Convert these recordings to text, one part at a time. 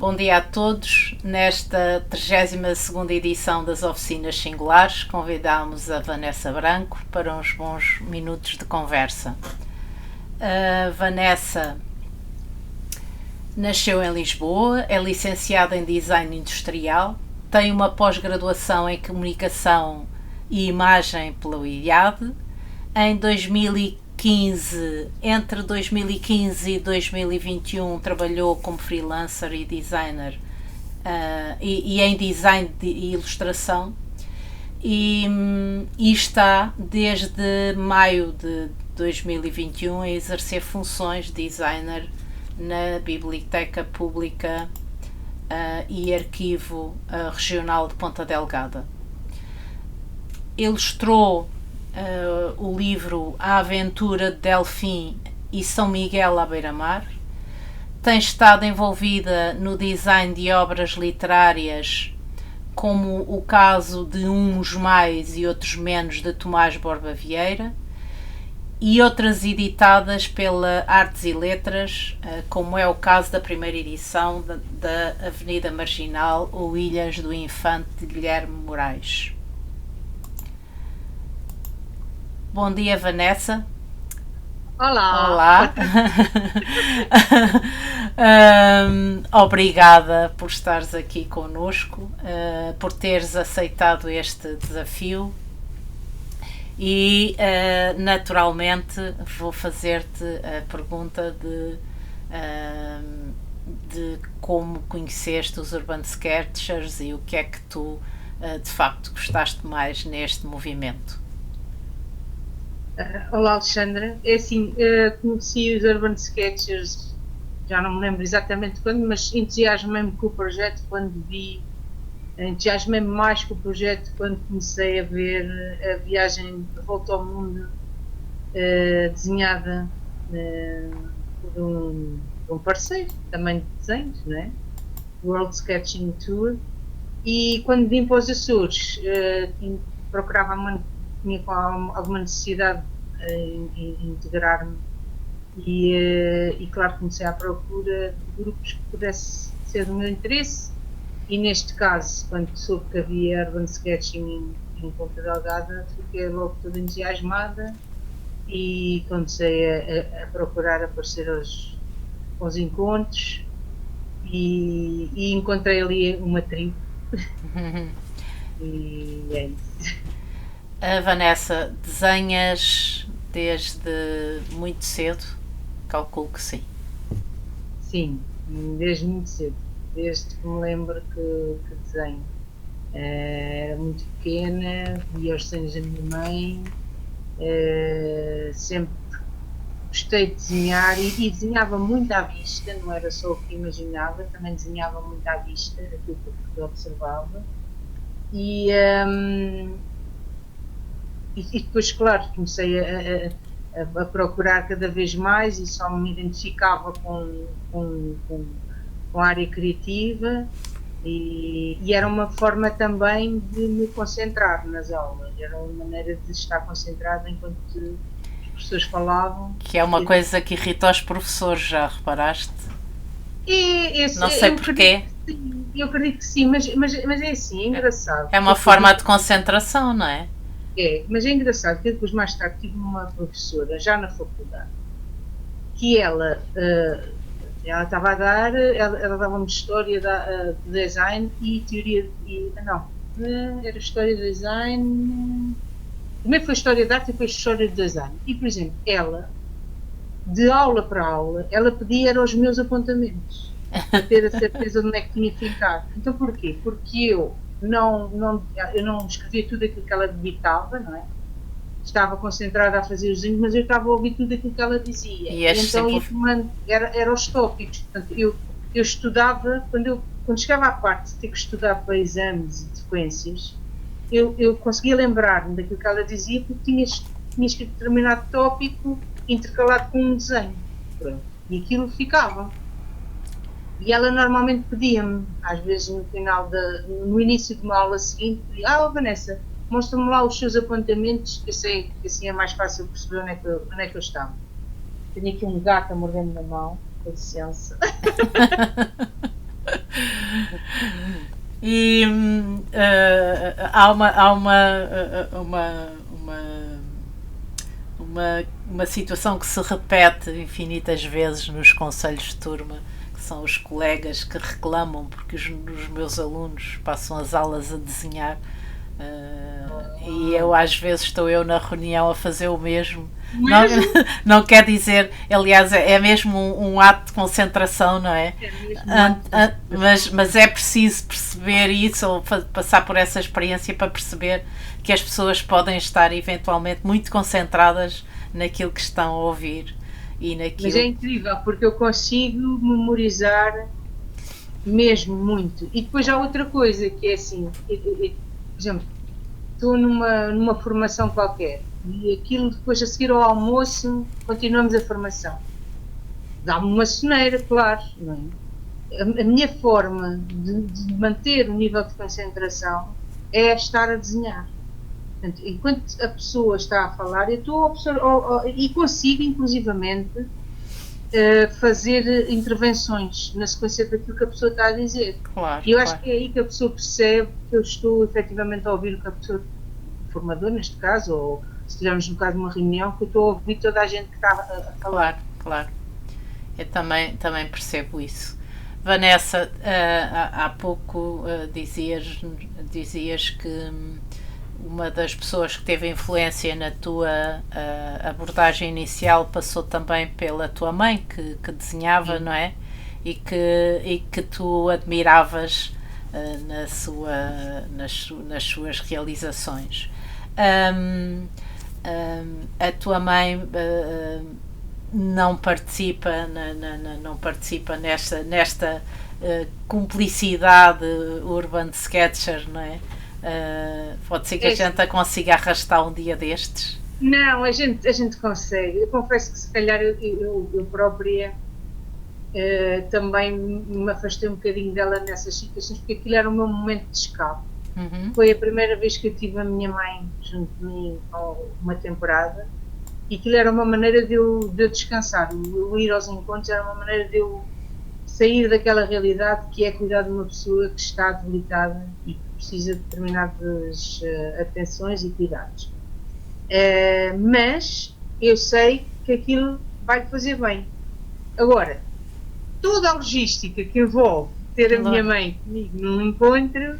Bom dia a todos. Nesta 32ª edição das Oficinas Singulares, convidámos a Vanessa Branco para uns bons minutos de conversa. A Vanessa nasceu em Lisboa, é licenciada em Design Industrial, tem uma pós-graduação em Comunicação e Imagem pela UIAD. Em 2015, entre 2015 e 2021, trabalhou como freelancer e designer e em design e ilustração e está desde maio de 2021 a exercer funções de designer na Biblioteca Pública e Arquivo Regional de Ponta Delgada. Ilustrou o livro A Aventura de Delfim e São Miguel à Beira-Mar. Tem estado envolvida no design de obras literárias, como o caso de Uns Mais e Outros Menos, de Tomás Borba Vieira, e outras editadas pela Artes e Letras, como é o caso da primeira edição da Avenida Marginal ou Ilhas do Infante, de Guilherme Moraes. Bom dia, Vanessa. Olá. Obrigada por estares aqui connosco, por teres aceitado este desafio e, naturalmente, vou fazer-te a pergunta de como conheceste os Urban Sketchers e o que é que tu, de facto, gostaste mais neste movimento. Olá, Alexandra. É assim, conheci os Urban Sketchers, já não me lembro exatamente quando, mas entusiasmei-me com o projeto quando vi, entusiasmei-me mais com o projeto quando comecei a ver a viagem de volta ao mundo, desenhada por um parceiro, também de desenhos, não é? World Sketching Tour. E quando vim para os Açores, procurava tinha alguma necessidade em integrar-me e claro, comecei à procura de grupos que pudesse ser do meu interesse e neste caso, quando soube que havia Urban Sketching em Ponta Delgada, fiquei logo toda entusiasmada e comecei a procurar aparecer aos encontros e encontrei ali uma tribo e é isso. Vanessa, desenhas desde muito cedo? Calculo que sim. Sim, desde muito cedo, desde que me lembro que desenho. Era muito pequena, via os desenhos da minha mãe, sempre gostei de desenhar e desenhava muito à vista, não era só o que imaginava, também desenhava muito à vista, aquilo que eu observava. E depois, claro, comecei a procurar cada vez mais e só me identificava com a área criativa e era uma forma também de me concentrar nas aulas, era uma maneira de estar concentrada enquanto os professores falavam. Que é uma coisa que irrita os professores, já reparaste? Não sei porquê. Eu acredito que sim, mas é assim, é engraçado. É uma forma de concentração, não é? Mas é engraçado que eu depois mais tarde tive uma professora, já na faculdade, que ela estava a dar, ela dava-me história de design e teoria, era história de design, primeiro foi história de arte e depois história de design. E, por exemplo, ela, de aula para aula, ela pedia os meus apontamentos, para ter a certeza de onde é que tinha que ficar. Então porquê? Porque eu não escrevia tudo aquilo que ela debitava, não é? Estava concentrada a fazer os desenhos, mas eu estava a ouvir tudo aquilo que ela dizia. E então era os tópicos. Portanto, eu estudava, quando chegava à parte de ter que estudar para exames e sequências, eu conseguia lembrar-me daquilo que ela dizia porque tinha escrito determinado tópico intercalado com um desenho. Pronto. E aquilo ficava. E ela normalmente pedia-me, às vezes no início de uma aula seguinte, Vanessa, mostra-me lá os seus apontamentos, que eu sei que assim é mais fácil perceber onde é que eu estava. Tenho aqui um gato a morder-me na mão, com licença. E há uma situação que se repete infinitas vezes nos conselhos de turma, que são os colegas que reclamam porque os meus alunos passam as aulas a desenhar. E eu às vezes estou eu na reunião a fazer o mesmo. Não, não quer dizer, aliás, é mesmo um ato de concentração, não é? Mas é preciso perceber isso, ou passar por essa experiência para perceber que as pessoas podem estar eventualmente muito concentradas naquilo que estão a ouvir e naquilo. Mas é incrível porque eu consigo memorizar mesmo muito. E depois há outra coisa que é assim, por exemplo, estou numa formação qualquer e aquilo depois a seguir ao almoço continuamos a formação. Dá-me uma soneira, claro, não é? A minha forma de manter o nível de concentração é estar a desenhar. Portanto, enquanto a pessoa está a falar, eu estou a observar e consigo, inclusivamente, fazer intervenções na sequência daquilo que a pessoa está a dizer. Claro, e eu acho que é aí que a pessoa percebe que eu estou efetivamente a ouvir o que a pessoa, o formador neste caso, ou se estivermos no caso de uma reunião, que eu estou a ouvir toda a gente que está a falar. Claro. Eu também percebo isso. Vanessa, há pouco dizias que uma das pessoas que teve influência na tua abordagem inicial passou também pela tua mãe, que desenhava, não é? E que tu admiravas nas suas realizações. A tua mãe não participa nesta cumplicidade urban sketcher, não é? Pode ser que a gente a consiga arrastar um dia destes. Não, a gente consegue. Eu confesso que se calhar eu própria também me afastei um bocadinho dela nessas situações, porque aquilo era o meu momento de escape. Foi a primeira vez que eu tive a minha mãe junto de mim uma temporada, e aquilo era uma maneira de eu descansar. Eu ir aos encontros era uma maneira de eu sair daquela realidade que é cuidar de uma pessoa que está debilitada e que precisa de determinadas atenções e cuidados. Mas eu sei que aquilo vai fazer bem. Agora, toda a logística que envolve ter a minha mãe comigo num encontro,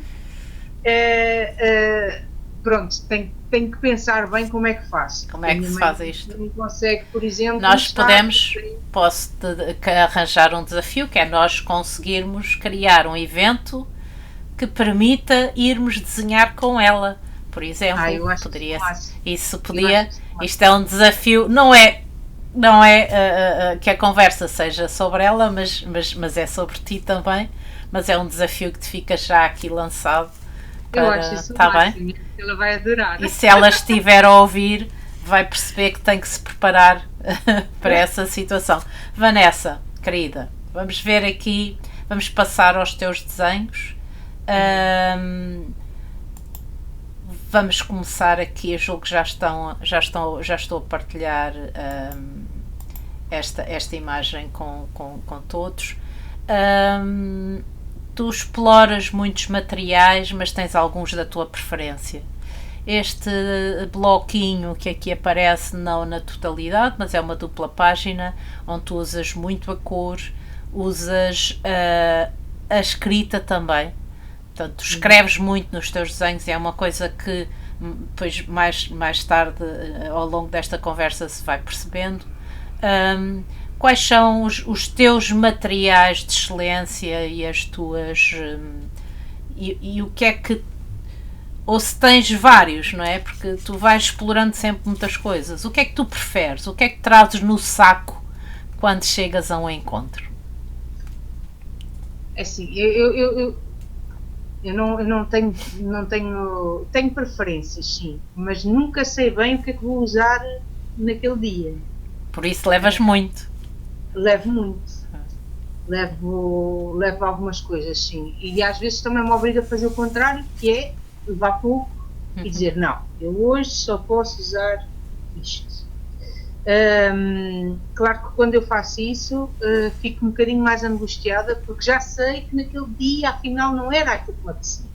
pronto, tenho que pensar bem como é que faço. Como é que se faz isto? Não consegue, por exemplo, posso arranjar um desafio, que é nós conseguirmos criar um evento que permita irmos desenhar com ela, por exemplo. Isto é um desafio, não é que a conversa seja sobre ela, mas é sobre ti também, mas é um desafio que te fica já aqui lançado. Eu acho isso máximo, ela vai adorar. E se ela estiver a ouvir, vai perceber que tem que se preparar para essa situação. Vanessa, querida, vamos ver aqui, vamos passar aos teus desenhos. Vamos começar aqui, eu julgo que já estou a partilhar esta imagem com todos. Tu exploras muitos materiais, mas tens alguns da tua preferência. Este bloquinho que aqui aparece, não na totalidade, mas é uma dupla página, onde tu usas muito a cor, usas a escrita também. Portanto, tu escreves muito nos teus desenhos, e é uma coisa que depois mais tarde, ao longo desta conversa, se vai percebendo. Quais são os teus materiais de excelência e as tuas... e o que é que... Ou se tens vários, não é? Porque tu vais explorando sempre muitas coisas. O que é que tu preferes? O que é que trazes no saco quando chegas a um encontro? É assim, eu não tenho preferências, sim, mas nunca sei bem o que é que vou usar naquele dia. Por isso levas muito. Levo muito. Levo algumas coisas, sim. E às vezes também me obriga a fazer o contrário, que é levar pouco e dizer, não, eu hoje só posso usar isto. Claro que quando eu faço isso, fico um bocadinho mais angustiada, porque já sei que naquele dia, afinal, não era aquilo que me apetecia,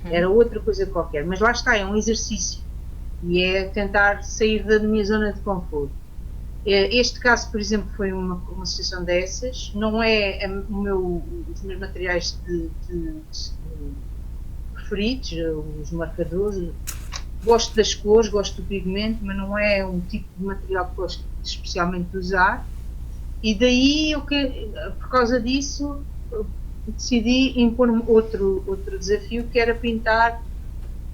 era outra coisa qualquer. Mas lá está, é um exercício e é tentar sair da minha zona de conforto. Este caso, por exemplo, foi uma situação dessas, não é os meus materiais preferidos, os marcadores. Gosto das cores, gosto do pigmento, mas não é um tipo de material que gosto especialmente de usar. E daí, por causa disso, decidi impor-me outro desafio, que era pintar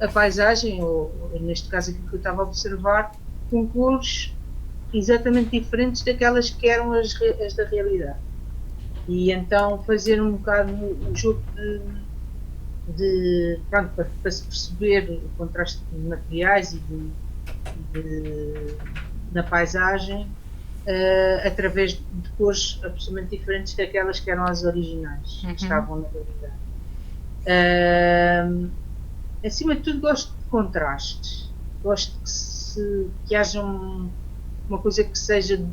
a paisagem, ou neste caso aquilo que eu estava a observar, com cores exatamente diferentes daquelas que eram as da realidade. E então fazer um bocado o jogo pronto, para se perceber o contraste de materiais na paisagem, através de cores absolutamente diferentes daquelas que eram as originais, que estavam na realidade. Acima de tudo, gosto de contrastes, gosto que haja uma coisa que seja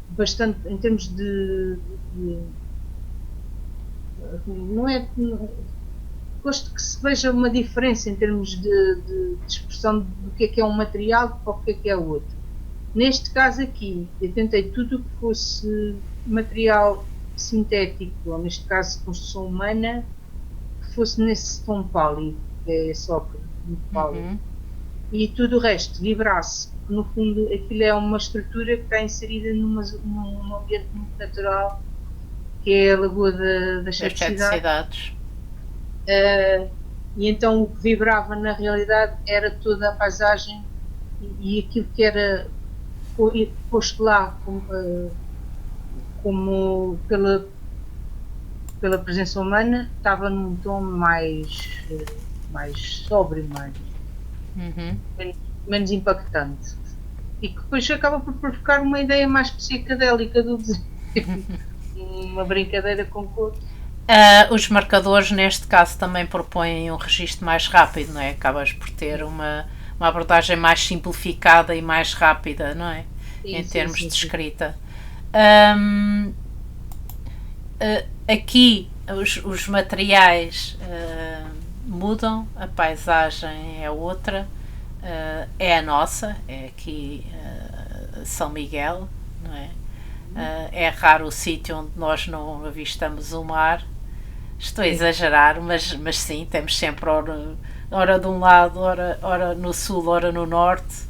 bastante, em termos não é. Gosto que se veja uma diferença em termos de expressão do que é um material para o que é outro. Neste caso aqui, eu tentei tudo o que fosse material sintético, ou neste caso construção humana, que fosse nesse tom pálido, que é esse óculos, muito pálido. E tudo o resto vibrasse. No fundo, aquilo é uma estrutura que está inserida num ambiente muito natural, que é a Lagoa das Sete Cidades. E então o que vibrava na realidade era toda a paisagem e aquilo que era posto lá como pela presença humana estava num tom mais sóbrio, menos impactante, e que depois acaba por provocar uma ideia mais psicadélica do desenho. Uma brincadeira com cor. Os marcadores neste caso também propõem um registro mais rápido, não é? Acabas por ter uma abordagem mais simplificada e mais rápida, não é? Sim, em termos de escrita. Aqui os materiais mudam, a paisagem é outra, é a nossa, é aqui São Miguel, não é? É raro o sítio onde nós não avistamos o mar. Estou a exagerar, mas sim, temos sempre ora de um lado, ora no sul, ora no norte,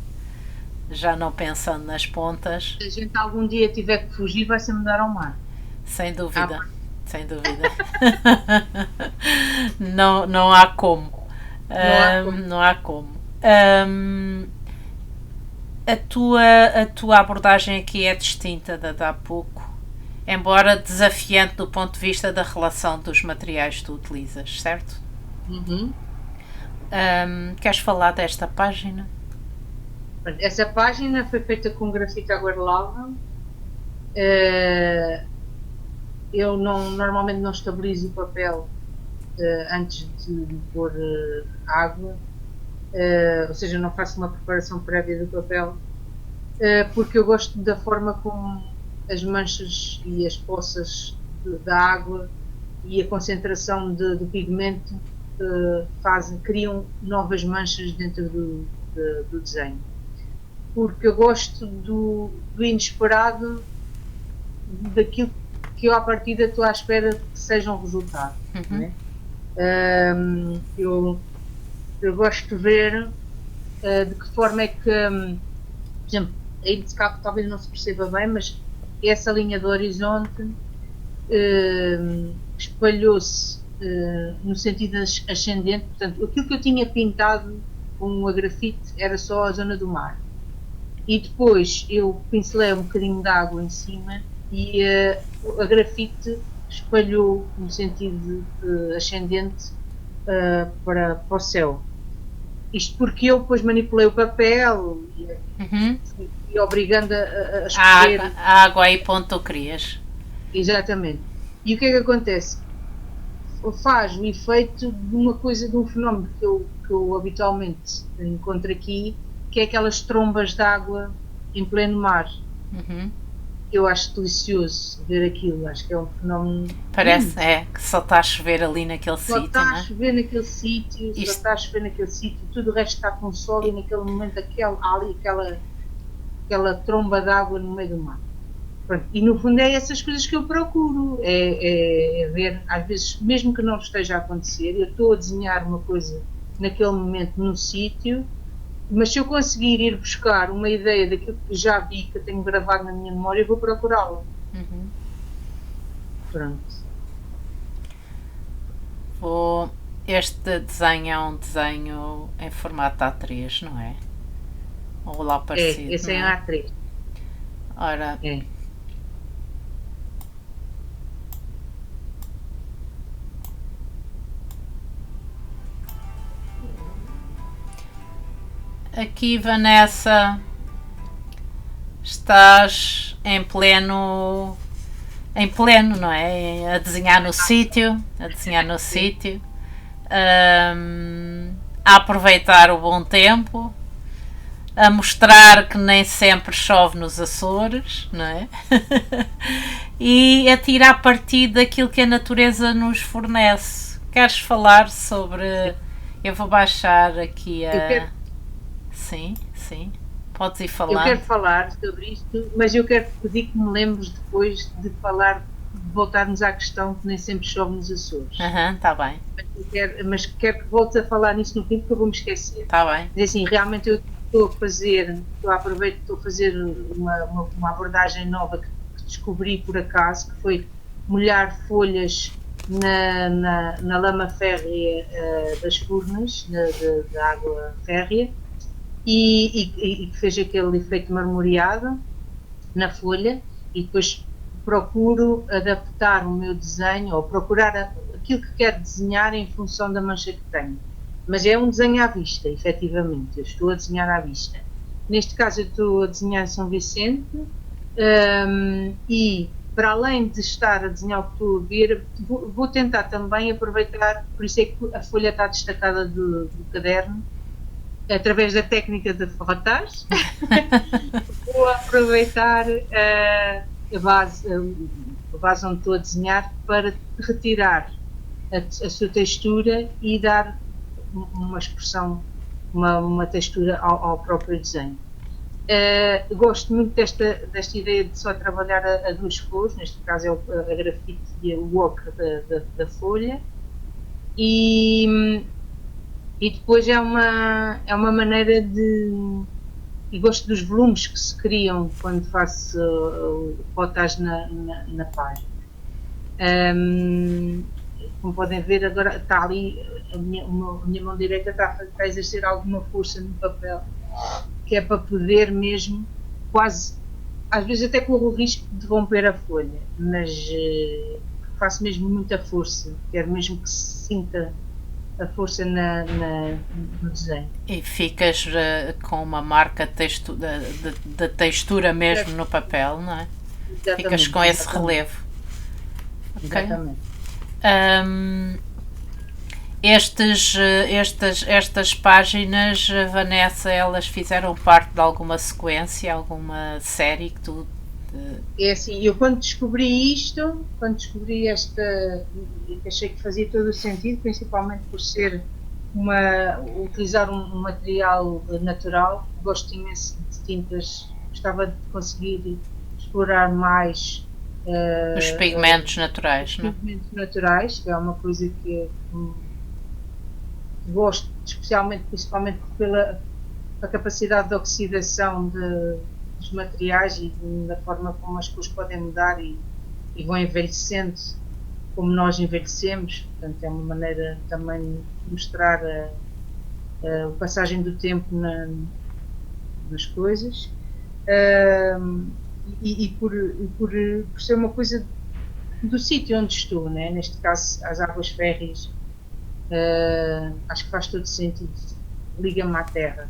já não pensando nas pontas. Se a gente algum dia tiver que fugir, vai ser mudar ao mar. Sem dúvida, sem dúvida. Não há como. Não há como. A tua abordagem aqui é distinta da de há pouco, embora desafiante do ponto de vista da relação dos materiais que tu utilizas, certo? Queres falar desta página? Essa página foi feita com grafite aguarelado. Eu normalmente não estabilizo o papel antes de pôr água, ou seja, não faço uma preparação prévia do papel, porque eu gosto da forma como as manchas e as poças da água e a concentração do pigmento criam novas manchas dentro do desenho. Porque eu gosto do inesperado, daquilo que eu à partida estou à espera que seja um resultado. Não é? Eu gosto de ver de que forma é que, por exemplo, aí de cá talvez não se perceba bem, mas essa linha do horizonte espalhou-se no sentido ascendente. Portanto, aquilo que eu tinha pintado com a grafite era só a zona do mar, e depois eu pincelei um bocadinho de água em cima e a grafite espalhou no sentido ascendente para o céu. Isto porque eu depois manipulei o papel e obrigando a escolher a água aí ponto tu querias. Exatamente. E o que é que acontece? Faz o efeito de uma coisa, de um fenómeno que eu habitualmente encontro aqui, que é aquelas trombas de água em pleno mar. Uhum. Eu acho delicioso ver aquilo, acho que é um fenómeno lindo. Parece, que só está a chover ali naquele Só sítio, está a não é? chover naquele sítio, só Isto, está a chover naquele sítio, tudo o resto está com sol e naquele momento há ali aquela tromba de água no meio do mar. Pronto, e no fundo é essas coisas que eu procuro, é ver, às vezes, mesmo que não esteja a acontecer, eu estou a desenhar uma coisa naquele momento no sítio, mas se eu conseguir ir buscar uma ideia daquilo que já vi, que eu tenho gravado na minha memória, eu vou procurá-la. Pronto. vou, este desenho é um desenho em formato A3, não é? Ou lá parecido, Esse não é é? a A3. Ora, É. aqui, Vanessa, estás em pleno, não é? A desenhar no sítio, a desenhar no Sim. sítio, a aproveitar o bom tempo, a mostrar que nem sempre chove nos Açores, não é? E a tirar partido daquilo que a natureza nos fornece. Queres falar sobre. Eu vou baixar aqui Eu quero, a. Sim, sim. Podes ir eu quero falando. falar sobre isto, mas eu quero pedir que me lembres depois de falar, de voltarmos à questão que nem sempre chove nos Açores. Aham, tá bem, Mas quero que voltes a falar nisso no fim, porque eu vou me esquecer. tá bem. Mas assim, realmente eu estou a aproveitar, estou a fazer uma abordagem nova que descobri por acaso, que foi molhar folhas na lama férrea das furnas, da água férrea, e que fez aquele efeito marmoreado na folha, e depois procuro adaptar o meu desenho, ou procurar aquilo que quero desenhar em função da mancha que tenho. Mas é um desenho à vista, efetivamente, eu estou a desenhar à vista. Neste caso, eu estou a desenhar São Vicente, e para além de estar a desenhar o que estou a ver, vou tentar também aproveitar, por isso é que a folha está destacada do caderno, através da técnica de ferratage. Vou aproveitar a base onde estou a desenhar para retirar a sua textura e dar uma expressão, uma textura ao próprio desenho. Gosto muito desta ideia de só trabalhar a duas cores, neste caso é a grafite e o ocre da folha, e, e depois é uma maneira de. E gosto dos volumes que se criam quando faço fotos na página. Como podem ver, agora está ali, a minha mão direita está a exercer alguma força no papel, que é para poder mesmo, quase, às vezes até corro o risco de romper a folha, mas faço mesmo muita força, quero mesmo que se sinta a força no desenho. E ficas com uma marca de textura mesmo no papel, não é? Ficas Exatamente, com esse exatamente, relevo. Ok? exatamente. Hum, estas páginas, Vanessa, elas fizeram parte de alguma sequência, alguma série que tu. É assim, eu quando descobri achei que fazia todo o sentido, principalmente por ser utilizar um material natural, gosto imenso de tintas, gostava de conseguir explorar mais Os uh, pigmentos os naturais, não é? pigmentos naturais, que é uma coisa que gosto, especialmente, principalmente pela capacidade de oxidação dos materiais e da forma como as cores podem mudar e vão envelhecendo como nós envelhecemos. Portanto, é uma maneira também de mostrar a passagem do tempo nas coisas. Por ser uma coisa do sítio onde estou, né? Neste caso as águas férreas, acho que faz todo sentido, liga-me à terra.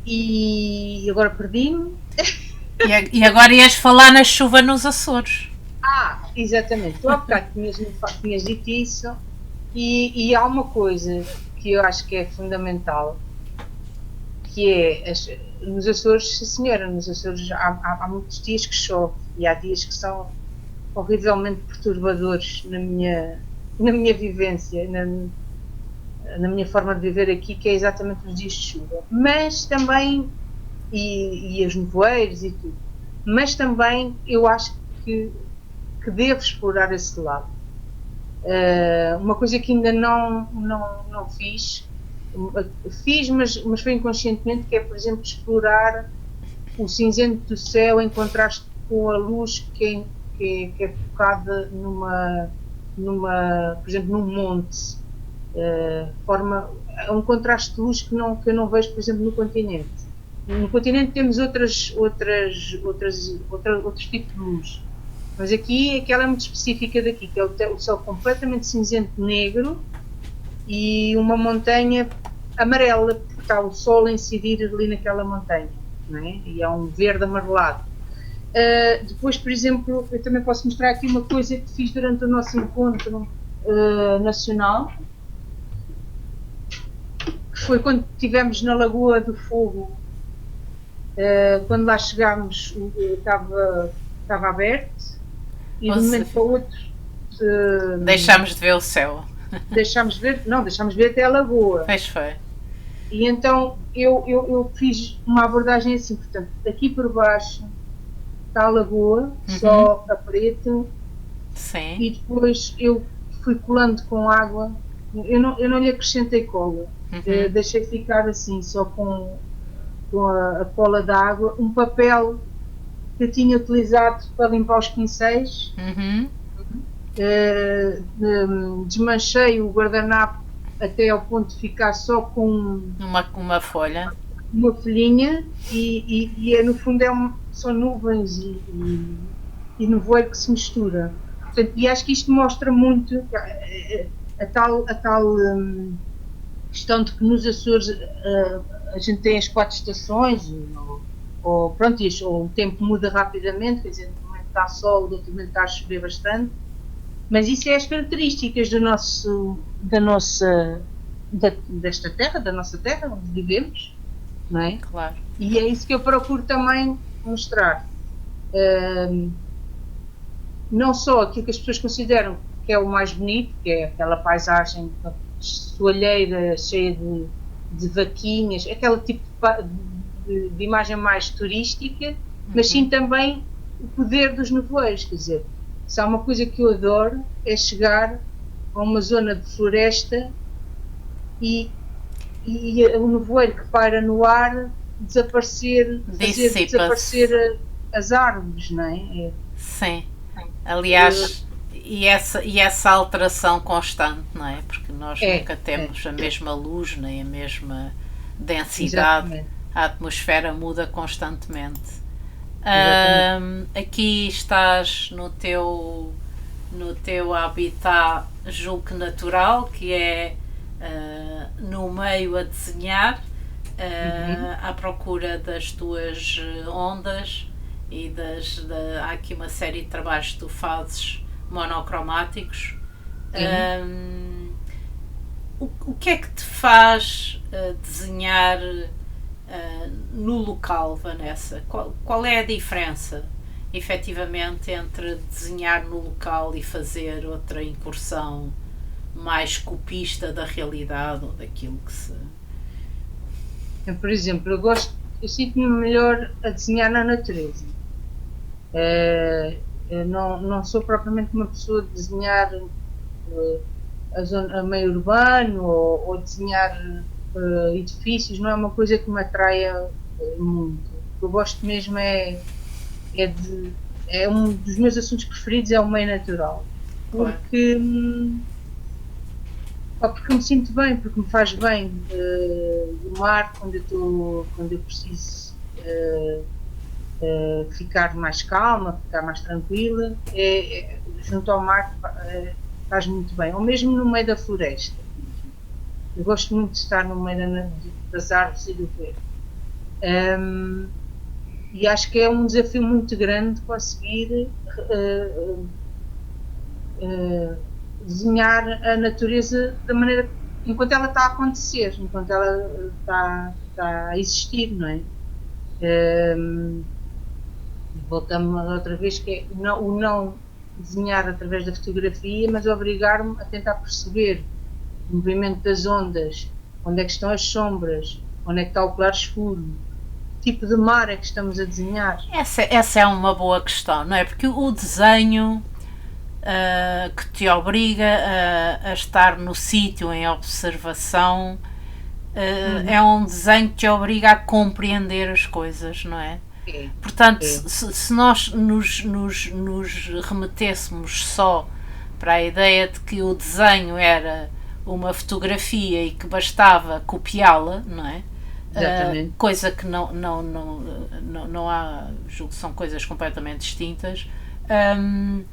E agora perdi-me. E agora ias falar na chuva nos Açores. Exatamente, tu há bocado tinhas dito isso, e há uma coisa que eu acho que é fundamental, que é nos Açores, sim, senhora, nos Açores há muitos dias que chove e há dias que são horrivelmente perturbadores na minha vivência, na minha forma de viver aqui, que é exatamente os dias de chuva. Mas também, e os nevoeiros e tudo, mas também eu acho que devo explorar esse lado. Uma coisa que ainda não fiz, mas foi inconscientemente, que é, por exemplo, explorar o cinzento do céu em contraste com a luz que é focada por exemplo, num monte. É um contraste de luz que eu não vejo, por exemplo, no continente. No continente temos outros tipos de luz, mas aqui aquela é muito específica daqui, que é o céu completamente cinzento negro e uma montanha amarela, porque está o sol a incidir ali naquela montanha, não é? E é um verde amarelado. Depois, por exemplo, eu também posso mostrar aqui uma coisa que fiz durante o nosso encontro nacional, que foi quando estivemos na Lagoa do Fogo. Quando lá chegámos, estava aberto e de um momento para o outro deixámos de ver o céu. Deixámos ver até a Lagoa. Pois foi. E então eu fiz uma abordagem assim, portanto, aqui por baixo está a Lagoa, só a preta. Sim. E depois eu fui colando com água, eu não lhe acrescentei cola, deixei ficar assim, só com a cola d'água, um papel que eu tinha utilizado para limpar os pincéis. Desmanchei o guardanapo até ao ponto de ficar só com uma folha, uma folhinha, e no fundo são nuvens e nevoeiro que se mistura. Portanto, e acho que isto mostra muito a tal questão de que nos Açores a gente tem as 4 estações, ou o tempo muda rapidamente, quer dizer, no momento está sol, no outro momento está a chover bastante, mas isso é as características desta terra, da nossa terra, onde vivemos, não é? Claro. E é isso que eu procuro também mostrar. Não só aquilo que as pessoas consideram que é o mais bonito, que é aquela paisagem soalheira, cheia de vaquinhas, aquele tipo de imagem mais turística, mas sim também o poder dos nevoeiros. Quer dizer, se há uma coisa que eu adoro, é chegar a uma zona de floresta e o nevoeiro que paira no ar fazer desaparecer as árvores, não é? Sim. Aliás, e essa alteração constante, não é? Porque nós nunca temos a mesma luz nem a mesma densidade. Exatamente. A atmosfera muda constantemente. Aqui estás no teu habitat, julgo que natural, que é no meio a desenhar, à procura das tuas ondas, e há aqui uma série de trabalhos que tu fazes monocromáticos. O que é que te faz desenhar no local, Vanessa? Qual é a diferença, efetivamente, entre desenhar no local e fazer outra incursão mais copista da realidade ou daquilo que se... Por exemplo, eu sinto-me melhor a desenhar na natureza. Eu não sou propriamente uma pessoa de desenhar a meio urbano ou desenhar edifícios, não é uma coisa que me atraia muito. O que eu gosto mesmo é um dos meus assuntos preferidos, é o meio natural. Porque me sinto bem, porque me faz bem o mar quando eu preciso ficar mais calma, ficar mais tranquila, junto ao mar faz muito bem, ou mesmo no meio da floresta. Eu gosto muito de estar no meio das árvores e do verde. E acho que é um desafio muito grande conseguir desenhar a natureza da maneira enquanto ela está a acontecer, enquanto ela está a existir, não é? Voltamos outra vez que é o não desenhar através da fotografia, mas obrigar-me a tentar perceber o movimento das ondas, onde é que estão as sombras, onde é que está o claro escuro, que tipo de mar é que estamos a desenhar. Essa é uma boa questão, não é? Porque o desenho que te obriga a estar no sítio em observação é um desenho que te obriga a compreender as coisas, não é? É, Portanto, é, se nós nos remetêssemos só para a ideia de que o desenho era uma fotografia e que bastava copiá-la, não é? exatamente. Coisa que não há, julgo que são coisas completamente distintas. Um,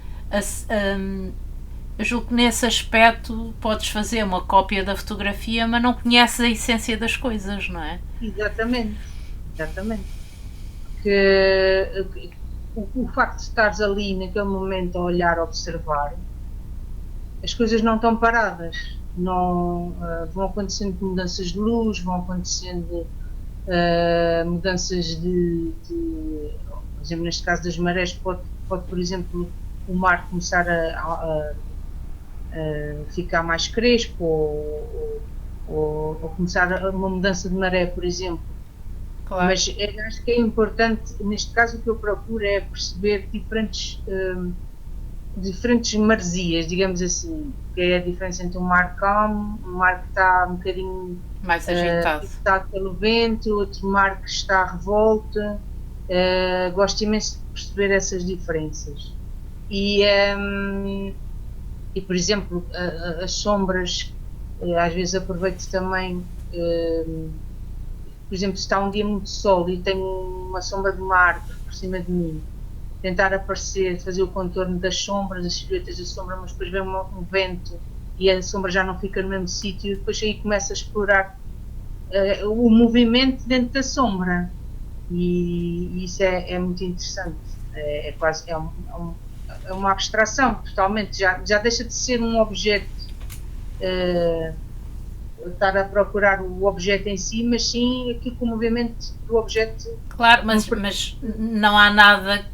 eu julgo que nesse aspecto podes fazer uma cópia da fotografia, mas não conheces a essência das coisas, não é? Exatamente, exatamente. Que o facto de estares ali naquele momento a olhar, a observar, as coisas não estão paradas. Não, vão acontecendo mudanças de luz, vão acontecendo mudanças por exemplo, neste caso das marés, pode por exemplo, o mar começar a ficar mais crespo ou começar uma mudança de maré, por exemplo. Claro. Mas acho que é importante, neste caso, o que eu procuro é perceber diferentes maresias, digamos assim, que é a diferença entre um mar calmo, um mar que está um bocadinho mais agitado pelo vento, outro mar que está à revolta. Gosto imenso de perceber essas diferenças. E por exemplo, as sombras, às vezes aproveito também, por exemplo, se está um dia muito sol e tenho uma sombra de mar por cima de mim, tentar aparecer, fazer o contorno das sombras, as silhuetas da sombra, mas depois vem um vento e a sombra já não fica no mesmo sítio, depois aí começa a explorar o movimento dentro da sombra. E isso é muito interessante. É quase é uma abstração totalmente, já deixa de ser um objeto, estar a procurar o objeto em si, mas sim aqui com o movimento do objeto. Claro, mas não há nada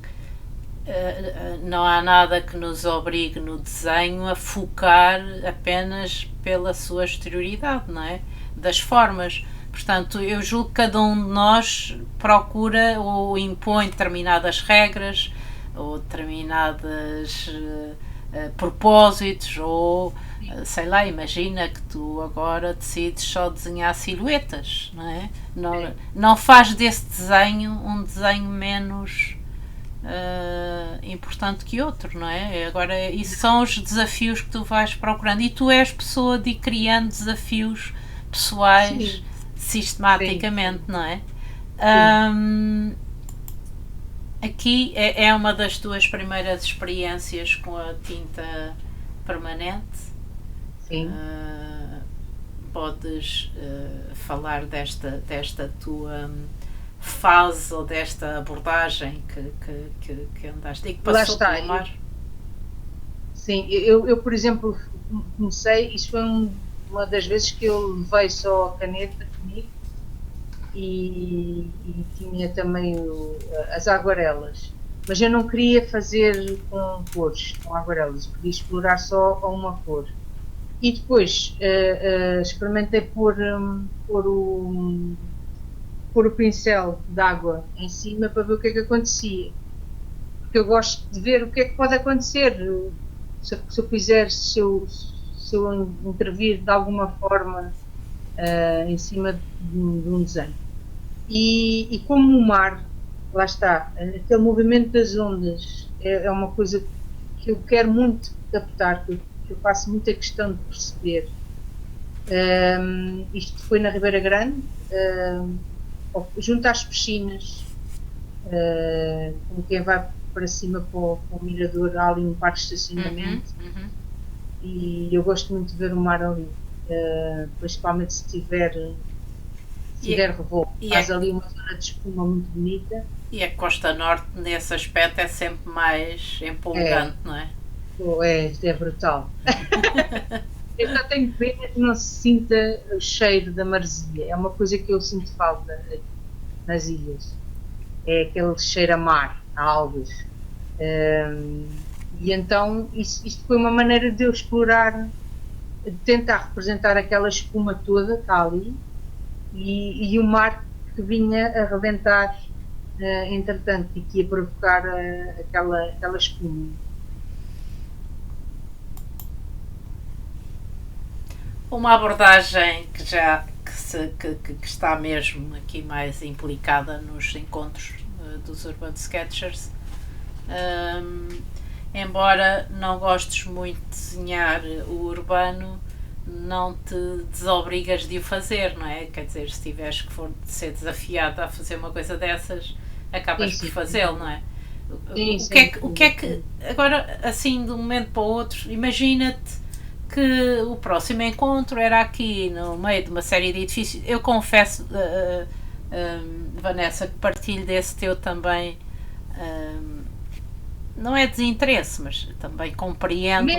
não há nada que nos obrigue no desenho a focar apenas pela sua exterioridade, não é? Das formas. Portanto, eu julgo que cada um de nós procura ou impõe determinadas regras ou determinados propósitos ou sei lá, imagina que tu agora decides só desenhar silhuetas, não é? Não faz desse desenho um desenho menos importante que outro, não é? Agora, isso são os desafios que tu vais procurando e tu és pessoa de ir criando desafios pessoais. Sim. Sistematicamente, sim. Não é? Aqui é uma das tuas primeiras experiências com a tinta permanente. Sim. Podes falar desta tua fase ou desta abordagem que andaste e que passou pelo mar? Sim, eu por exemplo comecei, isso foi uma das vezes que eu levei só a caneta comigo e tinha também as aguarelas, mas eu não queria fazer com cores, com aguarelas, eu queria explorar só uma cor. E depois experimentei pôr o pincel de água em cima para ver o que é que acontecia, porque eu gosto de ver o que é que pode acontecer se eu intervir de alguma forma em cima de um desenho. E como o mar, lá está, aquele movimento das ondas é uma coisa que eu quero muito captar, que eu faço muita questão de perceber. Isto foi na Ribeira Grande, junto às piscinas, como quem vai para cima para o mirador, há ali um parque de estacionamento. E eu gosto muito de ver o mar ali, principalmente se tiver revolto. Faz ali uma zona de espuma muito bonita. E a Costa Norte, nesse aspecto, é sempre mais empolgante, não é? É brutal. Eu só tenho pena que não se sinta o cheiro da maresia. É uma coisa que eu sinto falta aqui nas ilhas. É aquele cheiro a mar, a algas. E então isto foi uma maneira de eu explorar, de tentar representar aquela espuma toda que está ali e o mar que vinha a rebentar entretanto e que ia provocar aquela espuma. Uma abordagem que está mesmo aqui mais implicada nos encontros dos Urban Sketchers. Embora não gostes muito de desenhar o urbano, não te desobrigas de o fazer, não é? Quer dizer, se tiveres que for ser desafiado a fazer uma coisa dessas, acabas por fazê-lo, não é? O que é que agora, assim, de um momento para o outro, imagina-te que o próximo encontro era aqui no meio de uma série de edifícios. Eu confesso, Vanessa, que partilho desse teu também, não é desinteresse, mas também compreendo.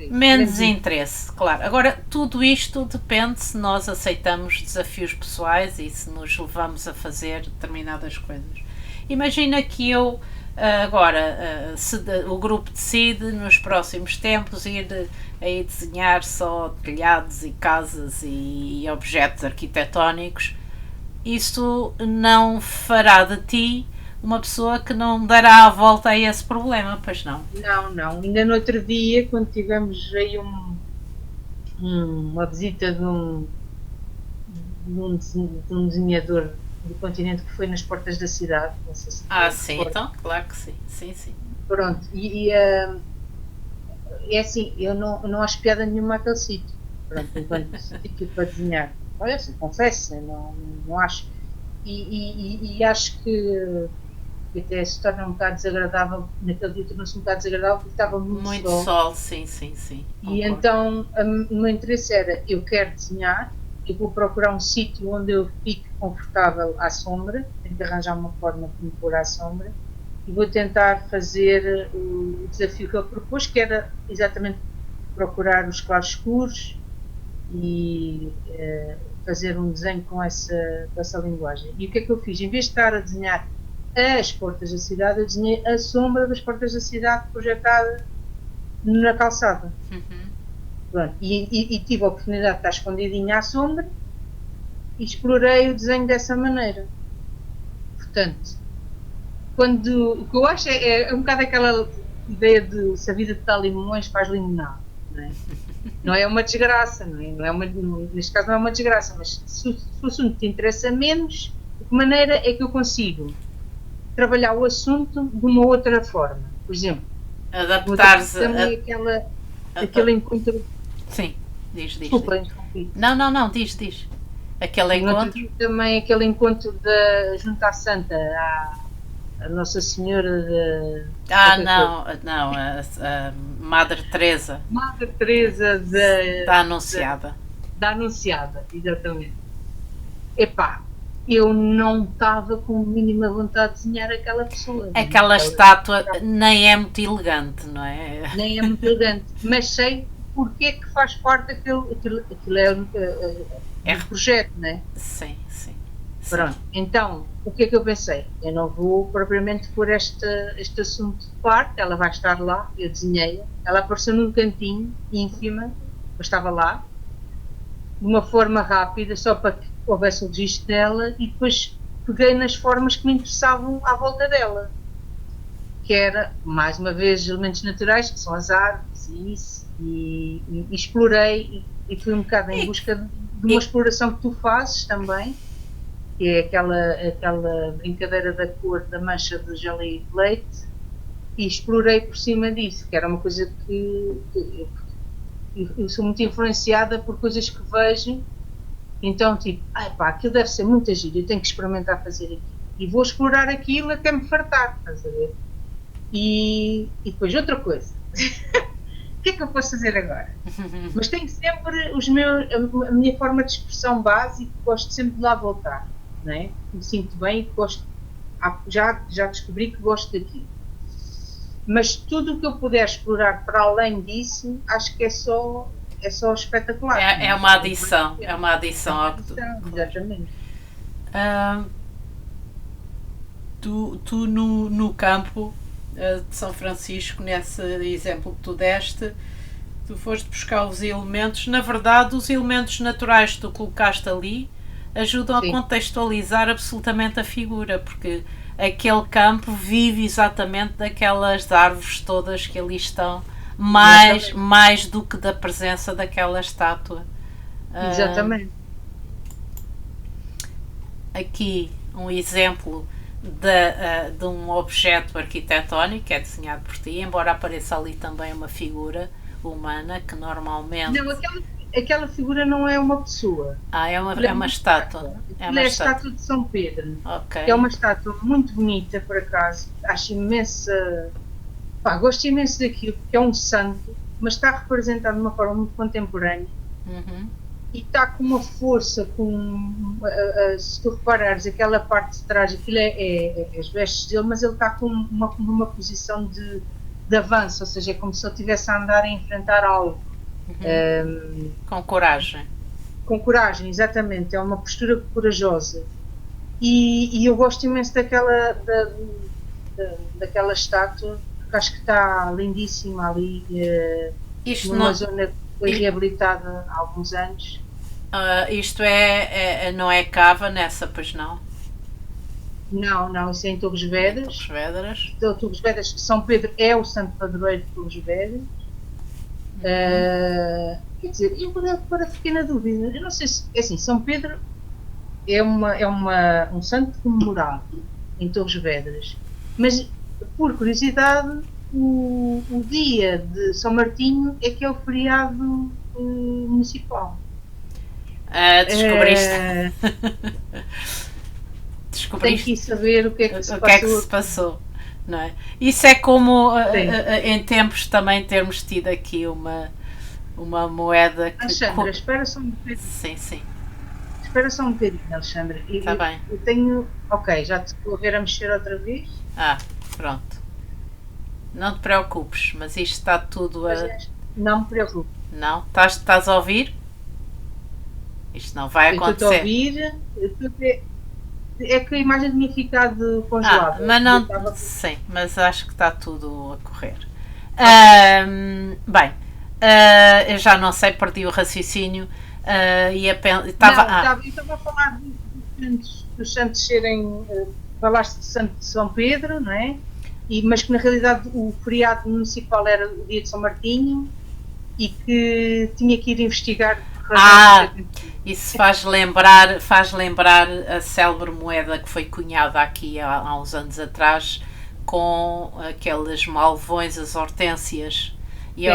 Menos interesse, claro. Agora, tudo isto depende se nós aceitamos desafios pessoais e se nos levamos a fazer determinadas coisas. Imagina que eu agora, o grupo decide nos próximos tempos ir a desenhar só telhados e casas e objetos arquitetónicos. Isso não fará de ti uma pessoa que não dará a volta a esse problema, pois não? Não. Ainda no outro dia, quando tivemos aí uma visita de um desenhador do continente que foi nas portas da cidade. Não sei se sim, então, claro que sim. Sim. Pronto, é assim, eu não acho piada nenhuma àquele sítio. Pronto, enquanto sítio para desenhar. Olha, assim, confesso, não acho. E acho que até se torna um bocado desagradável, naquele dia tornou-se um bocado desagradável porque estava muito sol. Sim. E então o meu interesse era, eu quero desenhar, eu vou procurar um sítio onde eu fique confortável à sombra, tenho que arranjar uma forma de me pôr à sombra e vou tentar fazer o desafio que ele propôs, que era exatamente procurar os claros escuros e fazer um desenho com essa linguagem. E o que é que eu fiz? Em vez de estar a desenhar as portas da cidade, eu desenhei a sombra das portas da cidade projetada na calçada. Pronto. E tive a oportunidade de estar escondidinha à sombra e explorei o desenho dessa maneira. Portanto, o que eu acho é um bocado aquela ideia de se a vida te dá limões, faz limonada, não é? Não é uma desgraça, neste caso não é uma desgraça, mas se o assunto te interessa menos, de que maneira é que eu consigo trabalhar o assunto de uma outra forma? Por exemplo, adaptar-se aquele encontro. Sim, diz. Desculpa, não, diz. Aquele encontro. Também aquele encontro da Junta à Santa, a Nossa Senhora não, a Madre Teresa. Madre Teresa da Anunciada. Da Anunciada, exatamente. Epá, eu não estava com a mínima vontade de desenhar aquela pessoa. Aquela estátua nem é muito elegante, não é? Nem é muito elegante, mas sei porque é que faz parte aquilo é um projeto, não é? Sim. Pronto, então, o que é que eu pensei? Eu não vou propriamente pôr este assunto de parte, ela vai estar lá, eu desenhei-a, ela apareceu num cantinho, ínfima, mas estava lá, de uma forma rápida, só para que houvesse o registro dela, e depois peguei nas formas que me interessavam à volta dela, que era, mais uma vez, elementos naturais, que são as árvores e isso, e explorei, e fui um bocado em busca de uma exploração que tu fazes também, que é aquela brincadeira da cor da mancha de geleia de leite, e explorei por cima disso, que era uma coisa que eu sou muito influenciada por coisas que vejo, então tipo, aquilo deve ser muito giro, eu tenho que experimentar fazer aquilo, e vou explorar aquilo até me fartar, estás a ver? E depois outra coisa, o que é que eu posso fazer agora? Mas tenho sempre a minha forma de expressão básica, gosto sempre de lá voltar, não é? Me sinto bem e gosto, já descobri que gosto daquilo. Mas tudo o que eu puder explorar para além disso, acho que é só é só espetacular. É uma adição, é uma adição ao que tu. Exatamente. Ah, tu no campo de São Francisco, nesse exemplo que tu deste, tu foste buscar os elementos. Na verdade, os elementos naturais que tu colocaste ali ajudam a Sim, contextualizar absolutamente a figura, porque aquele campo vive exatamente daquelas árvores todas que ali estão, exatamente. mais do que da presença daquela estátua. Ah, Exatamente. aqui um exemplo de um objeto arquitetónico que é desenhado por ti, embora apareça ali também uma figura humana que normalmente. Não, aquela figura não é uma pessoa. Aquilo É uma estátua. É Aquilo uma é a estátua. estátua de São Pedro, Ok. que é uma estátua muito bonita, por acaso. Acho imensa. Pá, gosto imenso daquilo, porque é um santo, mas está representado de uma forma muito contemporânea Uhum. e está com uma força, se tu reparares, aquela parte de trás, aquilo é as vestes dele, mas ele está com numa posição de avanço, ou seja, é como se ele estivesse a andar a enfrentar algo. Com coragem. Com coragem, exatamente, é uma postura corajosa. E eu gosto imenso daquela estátua, porque acho que está lindíssima ali, Isto numa não, zona que foi reabilitada há alguns anos. isto não é cava nessa, pois não? Não, não, isso é em Torres Em Torres Vedras. Vedras. Então, Torres Vedras, São Pedro é o santo padroeiro de Torres Vedras. Quer dizer, eu agora fiquei na dúvida. Eu não sei se, é assim, São Pedro um santo comemorado em Torres Vedras. Mas, por curiosidade, o dia de São Martinho é que é o feriado municipal. Descobriste. Eh, Tenho que Descobriste ir saber o que é que se o que é que passou se aqui. passou. Não é? Isso é como Sim. em tempos também termos tido aqui uma moeda que. Alexandra, espera só um bocadinho. Sim, sim. Espera só um bocadinho, Alexandra. Está bem. Eu tenho. Ok, já te estou a ver a mexer outra vez. Pronto. Não te preocupes, mas isto está tudo Mas a. não me preocupe. Não? Estás a ouvir? Isto não vai Eu estou a acontecer. ouvir. É que a imagem tinha ficado congelada. Mas Eu não. estava. Sim, mas acho que está tudo a correr. Ok. Bem, eu já não sei, perdi o raciocínio. Não, Estava. eu estava a falar dos santos serem. Falaste de Santo de São Pedro, não é? Mas que na realidade o feriado municipal era o dia de São Martinho e que tinha que ir investigar que razão é que acontecia. Isso faz lembrar a célebre moeda que foi cunhada aqui há uns anos atrás com aqueles malvões, as hortênsias, e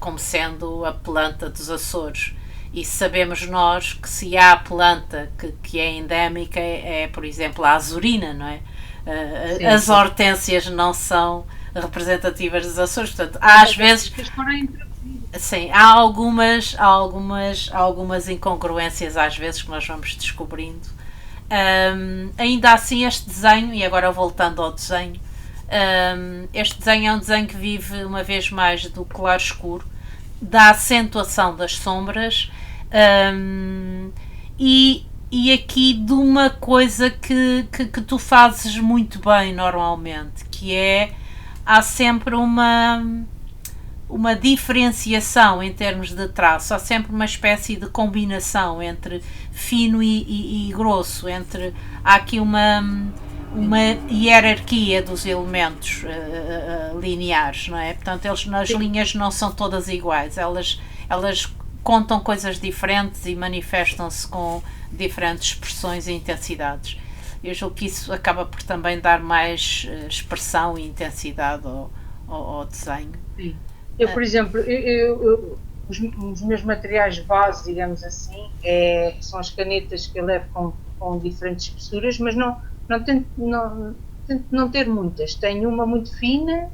como sendo a planta dos Açores. E sabemos nós que se há planta que é endémica por exemplo, a azurina, não é? As hortênsias não são representativas dos Açores, portanto, às vezes. Sim, há algumas incongruências às vezes que nós vamos descobrindo. Ainda assim, este desenho, e agora voltando ao desenho, este desenho é um desenho que vive uma vez mais do claro escuro, da acentuação das sombras e aqui de uma coisa que tu fazes muito bem normalmente, que é há sempre uma diferenciação em termos de traço, há sempre uma espécie de combinação entre fino e grosso, há aqui uma hierarquia dos elementos lineares, não é? Portanto, as linhas não são todas iguais, elas contam coisas diferentes e manifestam-se com diferentes expressões e intensidades. Eu julgo que isso acaba por também dar mais expressão e intensidade ao desenho. Sim. Por exemplo, os meus materiais base, digamos assim, são as canetas que eu levo com diferentes espessuras, mas tento não ter muitas. Tenho uma muito fina,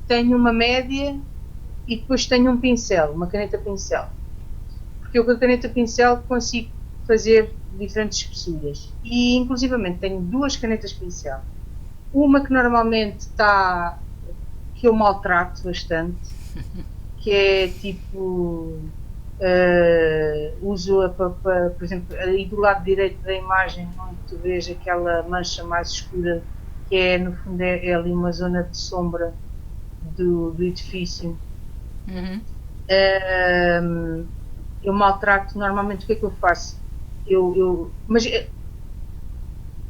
tenho uma média e depois tenho um pincel, uma caneta pincel. Porque eu com a caneta pincel consigo fazer diferentes espessuras. E inclusivamente tenho duas canetas pincel. Uma que normalmente que eu maltrato bastante, que é tipo, uso-a por exemplo, aí do lado direito da imagem, onde tu vês aquela mancha mais escura, que é, no fundo, é ali uma zona de sombra do edifício. Uhum. Eu maltrato, normalmente o que é que eu faço? Mas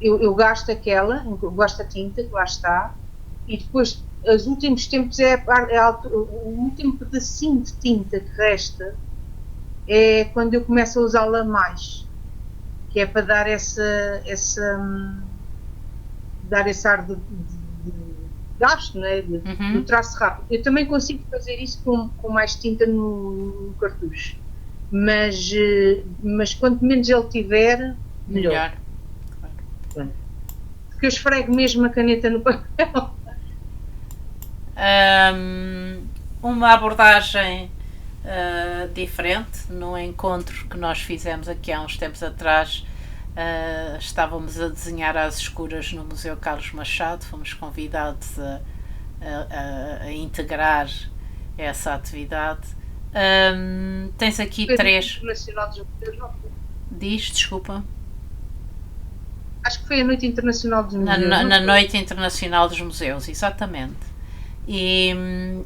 eu gasto eu gasto a tinta que lá está, e depois, os últimos tempos, o último pedacinho de tinta que resta é quando eu começo a usá-la mais, que é para dar esse ar de gasto, né? Do Uhum. traço rápido. Eu também consigo fazer isso com mais tinta no cartucho, mas quanto menos ele tiver, melhor. Melhor. Pronto. Porque eu esfrego mesmo a caneta no papel. Um, uma abordagem diferente no encontro que nós fizemos aqui há uns tempos atrás. Estávamos a desenhar às escuras no Museu Carlos Machado, fomos convidados a integrar essa atividade. Tens aqui Foi a Noite três. Internacional dos Museus, não foi? Diz, desculpa. Acho que foi a Noite Internacional dos Na, Museus, na, não na foi? Noite Internacional dos Museus, exatamente. E,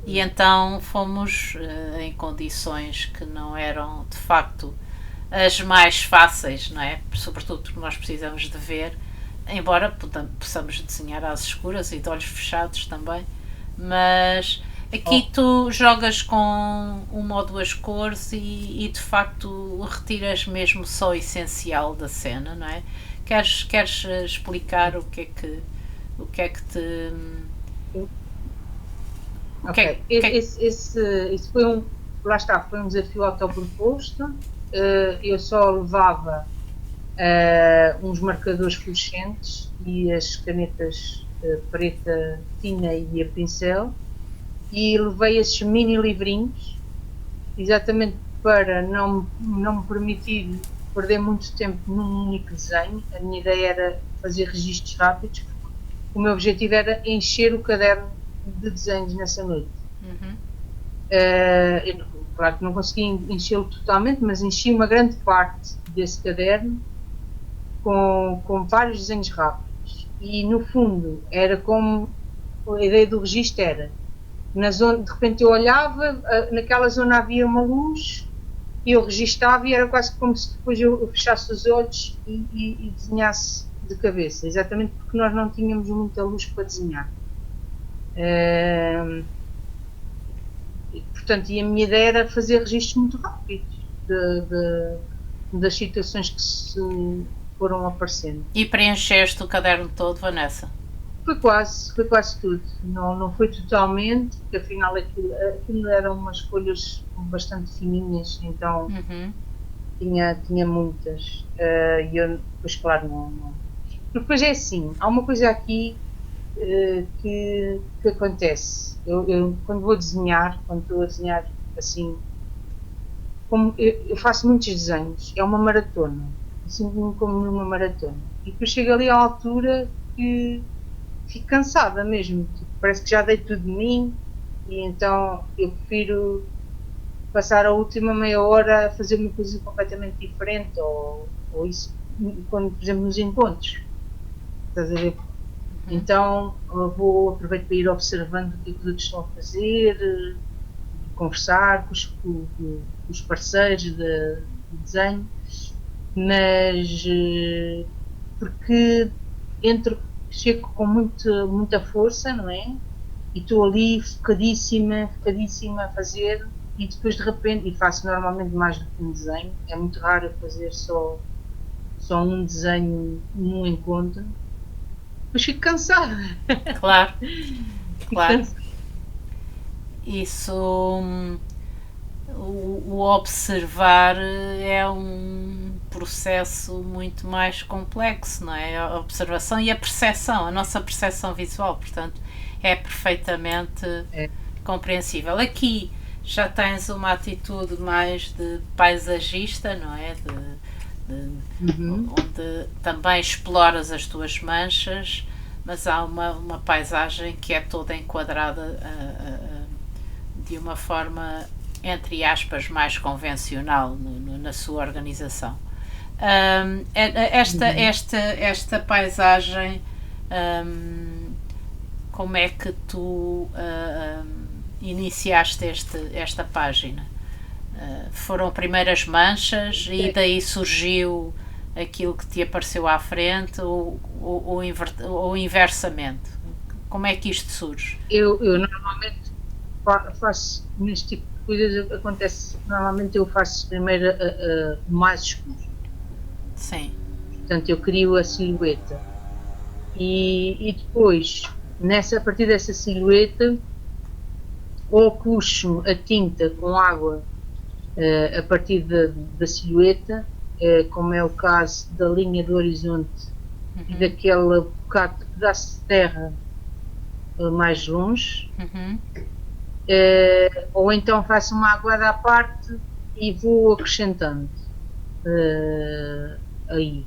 e então fomos em condições que não eram de facto as mais fáceis, não é? Sobretudo porque nós precisamos de ver, embora possamos desenhar às escuras e de olhos fechados também, mas aqui Oh, tu jogas com uma ou duas cores e de facto retiras mesmo só o essencial da cena, não é? Queres explicar o que é que te o que é, ok. que é, Esse foi lá está, foi um desafio autoproposto. Eu só levava uns marcadores fluorescentes e as canetas preta fina e a pincel, e levei esses mini livrinhos exatamente para não me permitir perder muito tempo num único desenho. A minha ideia era fazer registros rápidos, porque o meu objetivo era encher o caderno de desenhos nessa noite. Uhum. Claro que não consegui enchê-lo totalmente, mas enchi uma grande parte desse caderno com vários desenhos rápidos. E no fundo era como a ideia do registro era, na zona, de repente eu olhava, naquela zona havia uma luz, e eu registava, e era quase como se depois eu fechasse os olhos e desenhasse de cabeça, exatamente porque nós não tínhamos muita luz para desenhar. Portanto, e a minha ideia era fazer registros muito rápidos das situações que se foram aparecendo. E preencheste o caderno todo, Vanessa? Foi quase tudo. Não foi totalmente, porque afinal aquilo eram umas folhas bastante fininhas, então Uhum. tinha muitas. E eu, pois claro, não. Depois é assim, há uma coisa aqui que acontece. Quando estou a desenhar assim, como eu faço muitos desenhos, é uma maratona. Sinto-me como numa maratona. E depois chego ali à altura que fico cansada mesmo. Tipo, parece que já dei tudo de mim, e então eu prefiro passar a última meia hora a fazer uma coisa completamente diferente, ou isso, quando, por exemplo, nos encontros. Estás a ver? Então aproveito para ir observando o que os outros estão a fazer, conversar com os parceiros de desenho, mas porque chego com muita força, não é? E estou ali focadíssima a fazer, e depois de repente, e faço normalmente mais do que um desenho, é muito raro eu fazer só um desenho num encontro, mas fico cansada. Claro, Fico claro. cansada. Isso, o observar é um processo muito mais complexo, não é? A observação e a percepção, a nossa percepção visual, portanto, é perfeitamente É. compreensível. Aqui já tens uma atitude mais de paisagista, não é? Uhum. Onde também exploras as tuas manchas, mas há uma paisagem que é toda enquadrada de uma forma entre aspas, mais convencional na sua organização. Esta paisagem, como é que tu iniciaste esta página? Foram primeiras manchas e daí surgiu aquilo que te apareceu à frente ou inversamente? Como é que isto surge? Eu normalmente faço neste tipo de coisas, acontece, normalmente eu faço primeiro o mais escuro. Sim. Portanto, eu crio a silhueta e depois, a partir dessa silhueta, ou puxo a tinta com água a partir da silhueta, como é o caso da linha do horizonte e daquele pedaço de terra mais longe, ou então faço uma aguada à parte e vou acrescentando aí.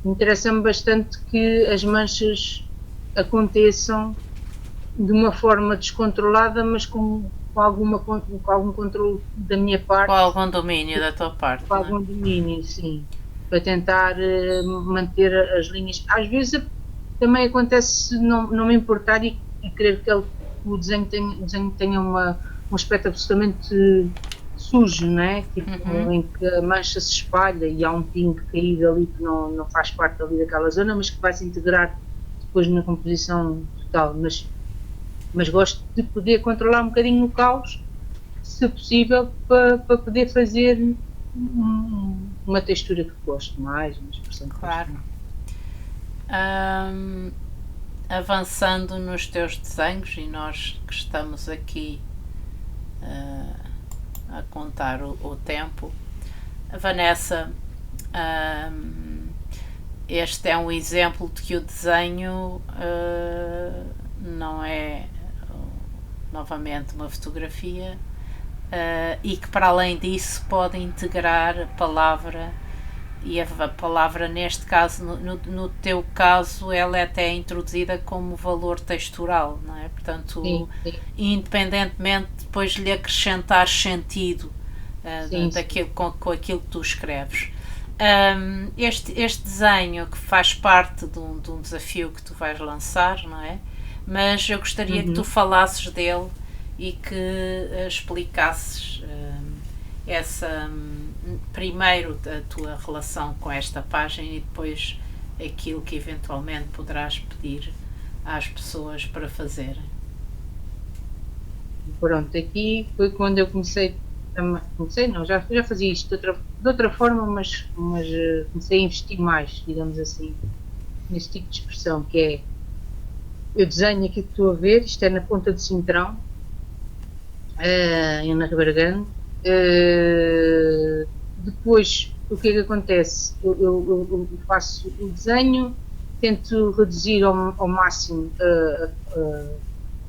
Interessa-me bastante que as manchas aconteçam de uma forma descontrolada, mas com algum controle da minha parte. Com algum domínio da tua parte. Com algum domínio, sim. Para tentar manter as linhas. Às vezes também acontece não me importar e querer que o desenho tenha um aspecto absolutamente sujo, não é? Tipo, em que a mancha se espalha e há um pingo caído ali que não faz parte ali daquela zona, mas que vai se integrar depois na composição total. Mas gosto de poder controlar um bocadinho o caos, se possível, para poder fazer uma textura que gosto mais, uma expressão que Claro. gosto mais. Avançando nos teus desenhos, e nós que estamos aqui a contar o tempo, Vanessa, este é um exemplo de que o desenho não é novamente uma fotografia e que para além disso pode integrar a palavra, e a palavra neste caso, no teu caso, ela é até introduzida como valor textural, não é? Portanto, sim. independentemente depois de lhe acrescentar sentido daquilo, com aquilo que tu escreves. Este desenho que faz parte de um desafio que tu vais lançar, não é? Mas eu gostaria que tu falasses dele e que explicasses primeiro a tua relação com esta página e depois aquilo que eventualmente poderás pedir às pessoas para fazerem. Pronto, aqui foi quando eu comecei, já fazia isto de outra forma, mas comecei a investir mais, digamos assim, nesse tipo de expressão, que é, eu desenho aquilo que estou a ver, isto é na Ponta de Sintrão, na Ribeira Grande. Depois, o que é que acontece? Eu faço o desenho, tento reduzir ao máximo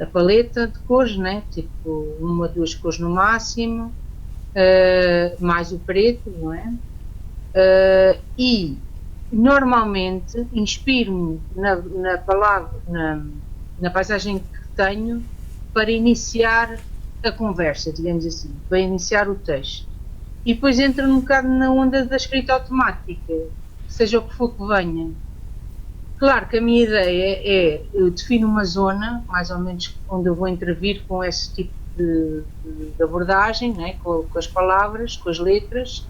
a paleta de cores, né? Tipo 1 ou 2 cores no máximo, mais o preto, não é? E normalmente inspiro-me na palavra, na paisagem que tenho para iniciar a conversa, digamos assim, para iniciar o texto. E depois entra um bocado na onda da escrita automática, seja o que for que venha. Claro que a minha ideia eu defino uma zona, mais ou menos, onde eu vou intervir com esse tipo de abordagem, né, com as palavras, com as letras,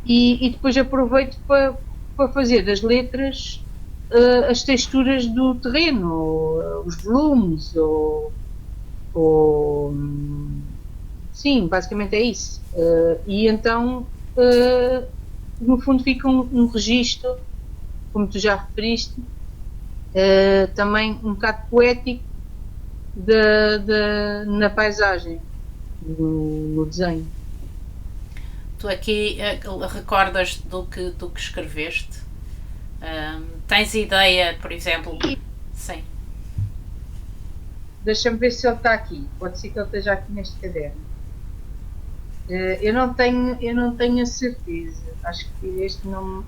e depois aproveito para fazer das letras as texturas do terreno, os volumes, sim, basicamente é isso. E então, no fundo, fica um registro, como tu já referiste, também um bocado poético na paisagem, no desenho. Tu aqui recordas do que escreveste? Tens ideia, por exemplo? Sim. Deixa-me ver se ele está aqui. Pode ser que ele esteja aqui neste caderno. Eu não tenho a certeza. Acho que este não me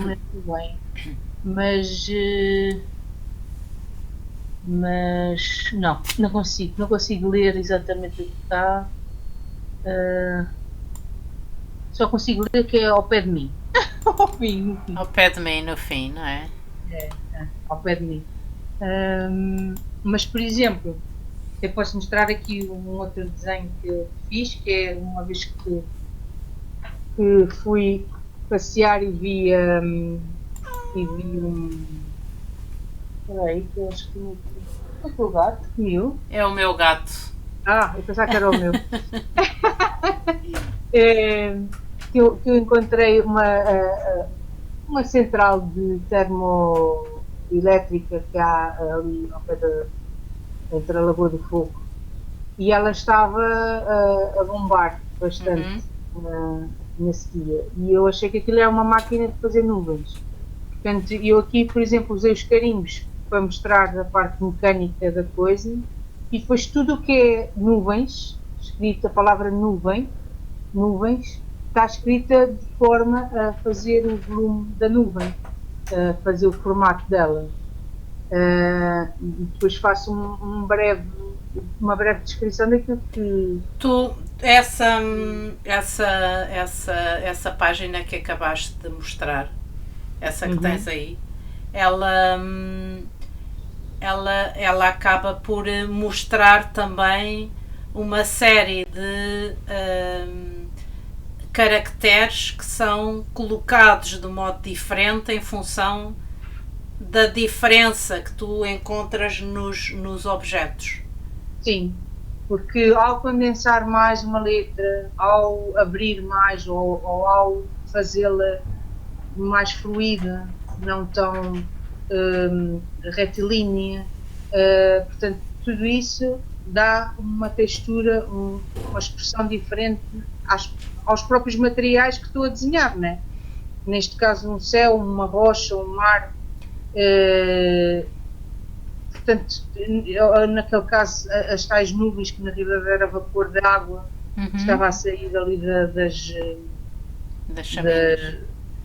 lembro bem. Mas mas não consigo ler exatamente o que está. Só consigo ler que é ao pé de mim. Ao fim, no fim. Ao pé de mim no fim, não é? Ao pé de mim. Mas, por exemplo, eu posso mostrar aqui um outro desenho que eu fiz, que é uma vez que fui passear e vi um. Espera aí, que eu acho que tinha aqui. Qual foi o gato? Comiu? É o meu gato. Ah, eu pensava que era o meu. É, que eu encontrei uma central de termoelétrica que há ali ao pé entre a Lagoa do Fogo e ela estava a bombar bastante Uhum. nesse dia e eu achei que aquilo era uma máquina de fazer nuvens. Portanto, eu aqui, por exemplo, usei os carimbos para mostrar a parte mecânica da coisa e depois tudo o que é nuvens, escrito a palavra nuvens, está escrita de forma a fazer o volume da nuvem, a fazer o formato dela. E depois faço uma breve descrição daquilo que. Tu, essa página que acabaste de mostrar, essa que tens Uhum. aí, ela, ela acaba por mostrar também uma série de caracteres que são colocados de modo diferente em função da diferença que tu encontras nos objetos. Sim, porque ao condensar mais uma letra, ao abrir mais ou ao fazê-la mais fluida, não tão retilínea, portanto, tudo isso dá uma textura, uma expressão diferente aos próprios materiais que estou a desenhar, né? Neste caso, um céu, uma rocha, um mar. Portanto, naquele caso, as tais nuvens, que na realidade era vapor de água, que Uhum. estava a sair ali Das chaminés. da-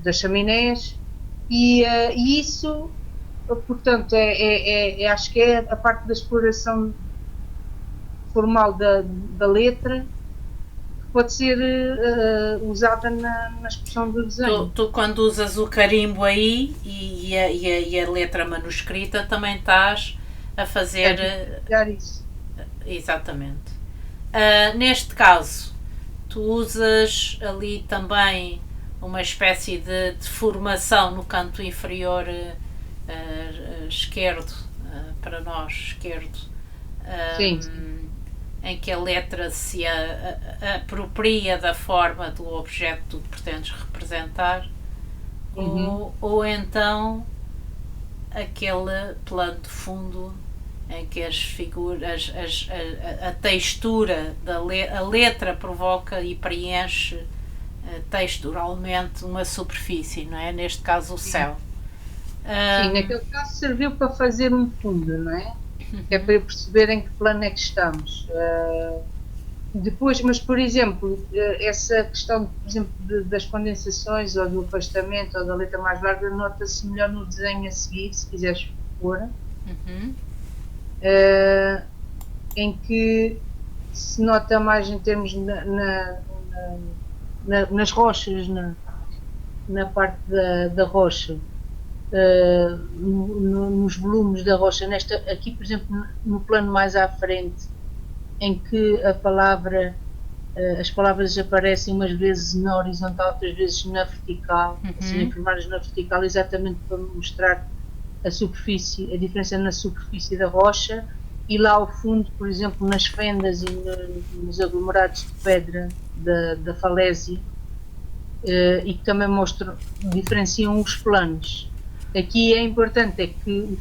das chaminés, e isso, portanto, acho que é a parte da exploração formal da letra que pode ser usada na expressão do desenho. Tu quando usas o carimbo aí e a letra manuscrita também estás a É fazer verificar isso. exatamente. Neste caso, tu usas ali também uma espécie de deformação no canto inferior esquerdo, para nós, esquerdo, Sim, sim. em que a letra se apropria da forma do objeto que pretendes representar, Uhum. ou então aquele plano de fundo em que as figuras, a textura a letra provoca e preenche texturalmente uma superfície, não é? Neste caso o Sim. céu. Sim, Ahm, naquele caso serviu para fazer um fundo, não é? Que é para eu perceber em que plano é que estamos. Depois, mas por exemplo, essa questão, por exemplo, das condensações ou do afastamento ou da letra mais larga nota-se melhor no desenho a seguir, se quiseres pôr, uhum. eh, em que se nota mais em termos nas rochas, na parte da rocha, nos volumes da rocha, aqui, por exemplo, no plano mais à frente, em que as palavras aparecem umas vezes na horizontal, outras vezes na vertical, assim, Uhum. informadas na vertical, exatamente para mostrar a superfície, a diferença na superfície da rocha, e lá ao fundo, por exemplo, nas fendas e nos aglomerados de pedra da falésia, e que também mostram, diferenciam os planos. Aqui é importante é que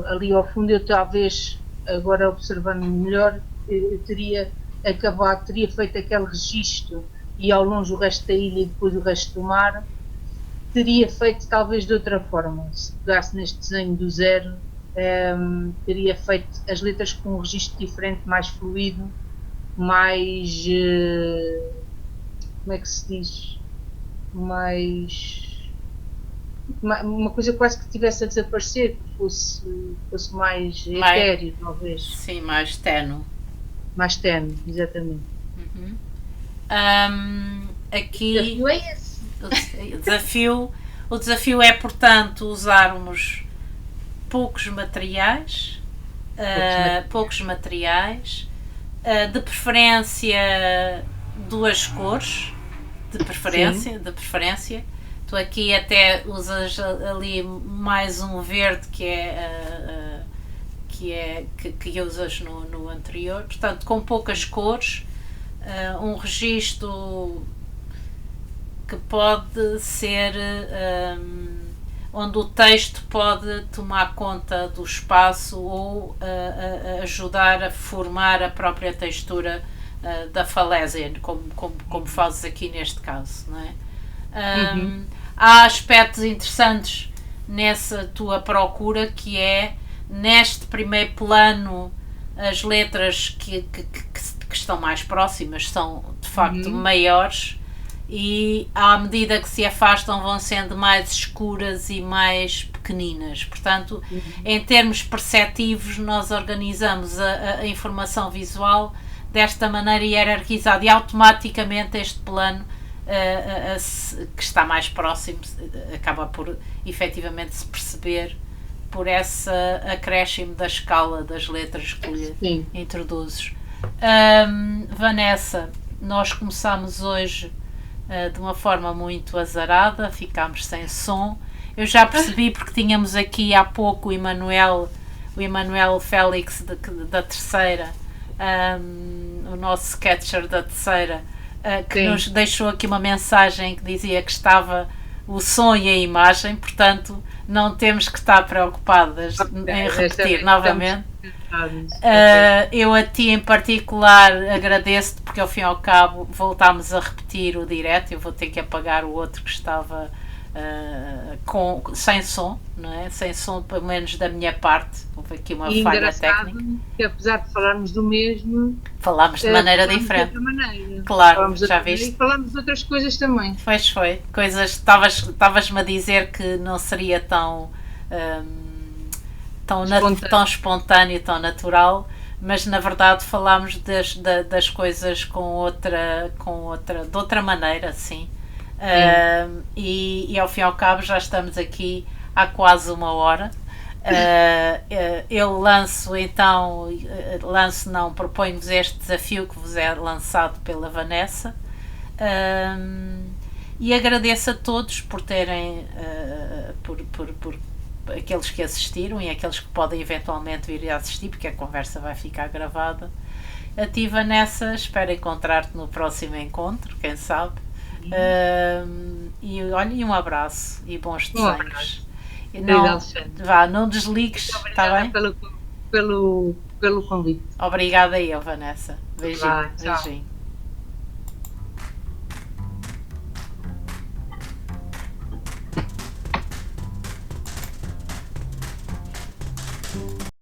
ali ao fundo eu talvez, agora observando melhor, eu teria feito aquele registro e ao longe o resto da ilha e depois o resto do mar, teria feito talvez de outra forma. Se pegasse neste desenho do zero, teria feito as letras com um registro diferente, mais fluido, mais, como é que se diz? Mais uma coisa quase que tivesse a desaparecer, que fosse mais etéreo, talvez. Sim, mais tenue. Mais tenue, exatamente. Aqui O desafio é esse. o desafio é, portanto, usarmos poucos materiais, de preferência 2 cores, de preferência. Tu aqui até usas ali mais um verde que usas no anterior, portanto com poucas cores, um registro que pode ser onde o texto pode tomar conta do espaço ou ajudar a formar a própria textura da falésia, como fazes aqui neste caso, não é? Há aspectos interessantes nessa tua procura, que é neste primeiro plano as letras que estão mais próximas são de facto maiores, e à medida que se afastam vão sendo mais escuras e mais pequeninas. Portanto, em termos perceptivos, nós organizamos a informação visual desta maneira hierarquizada, e automaticamente este plano que está mais próximo acaba por efetivamente se perceber por esse acréscimo da escala das letras que lhe introduzes. Vanessa, nós começámos hoje de uma forma muito azarada, ficámos sem som. Eu já percebi, porque tínhamos aqui há pouco o Emanuel Félix da Terceira, o nosso sketcher da Terceira, que nos deixou aqui uma mensagem que dizia que estava o som e a imagem, portanto não temos que estar preocupadas em repetir novamente. Eu a ti em particular agradeço-te, porque ao fim e ao cabo voltámos a repetir o direto. Eu vou ter que apagar o outro que estava sem som, não é? Sem som, pelo menos da minha parte. Houve aqui uma falha técnica. Que apesar de falarmos do mesmo, falámos de maneira diferente. De outra maneira. Claro, já viste. E falámos de outras coisas também. Pois foi. Coisas, estavas-me a dizer que não seria tão espontâneo, tão natural, mas na verdade falámos das coisas de outra maneira, sim. E ao fim e ao cabo já estamos aqui há quase 1 hora. Eu proponho-vos este desafio que vos é lançado pela Vanessa, e agradeço a todos por terem por aqueles que assistiram e aqueles que podem eventualmente vir a assistir, porque a conversa vai ficar gravada. A ti, Vanessa, espero encontrar-te no próximo encontro, quem sabe. E olha, um abraço e bons desenhos. Não desligues, está bem? Pelo convite. Obrigada eu, Vanessa. Beijinho.